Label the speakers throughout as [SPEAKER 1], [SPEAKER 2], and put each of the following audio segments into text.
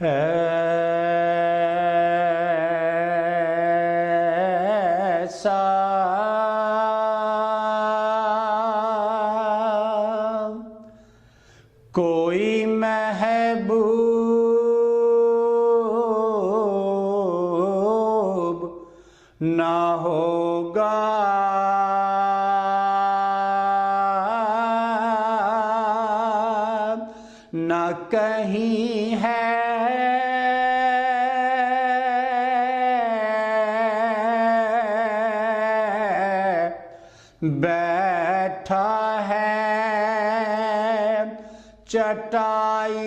[SPEAKER 1] ایسا کوئی محبوب نہ ہوگا نہ کہیں ہے بیٹھا ہے چٹائی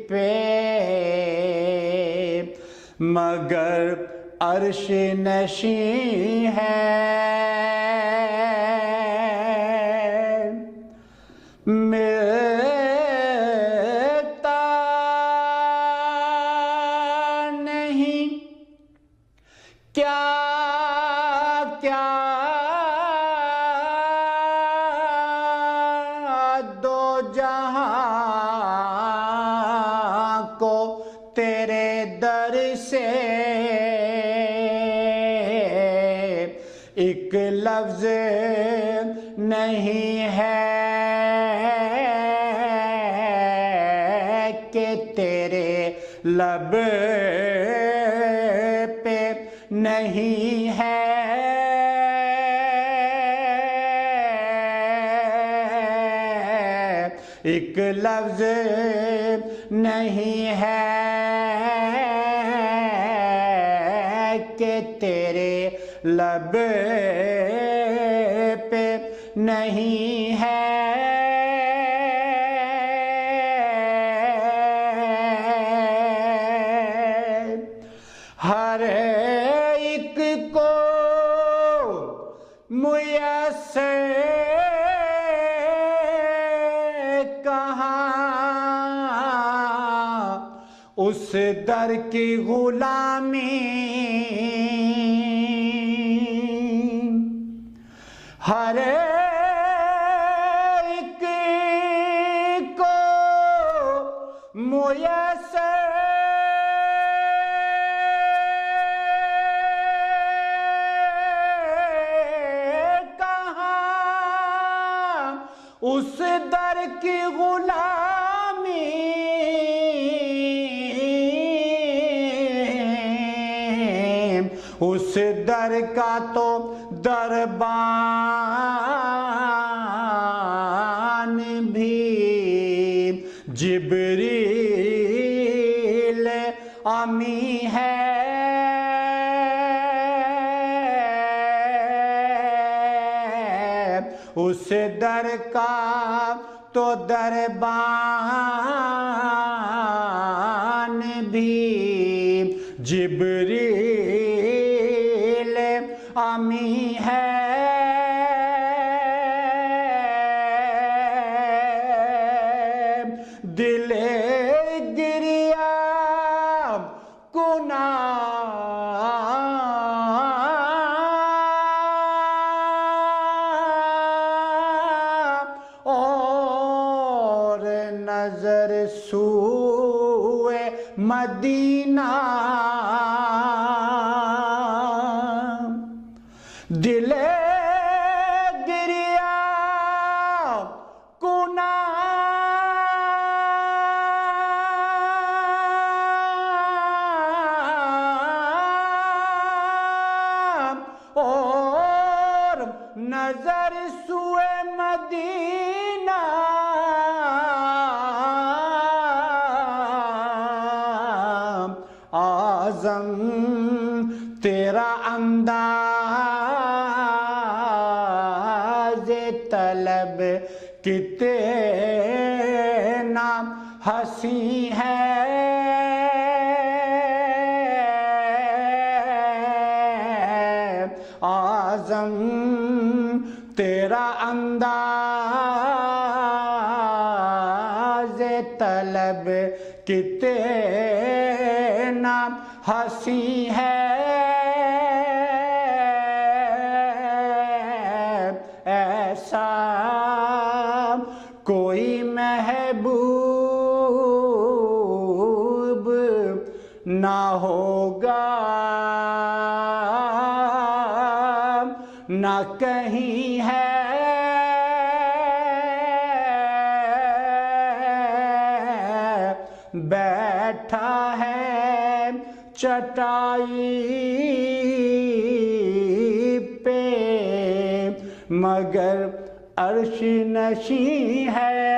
[SPEAKER 1] پہ مگر عرش نشین ہے ملتا نہیں کیا کیا دو جہاں کو تیرے در سے ایک لفظ نہیں ہے کہ تیرے لب پہ نہیں ہے ایک لفظ نہیں ہے کہ تیرے لب پہ نہیں ہے ہر ایک کو میسر کہاں اس در کی غلامی ہر ایک کو میسر اس در کی غلامی اس در کا تو دربان بھی جبریل امی ہے اس در کا تو دربان بھی جبریل امی ہے دل گریا کنا نظر سوئے مدینہ دل گریا کنا اور نظر سوئے مدینہ اعظم تیرا انداز طلب کتنا حسین ہے اعظم تیرا انداز طلب کتنا حسین ہے ایسا کوئی محبوب نہ ہوگا نہ کہیں ہے بیٹھا ہے چٹائی پہ مگر عرش نشیں ہے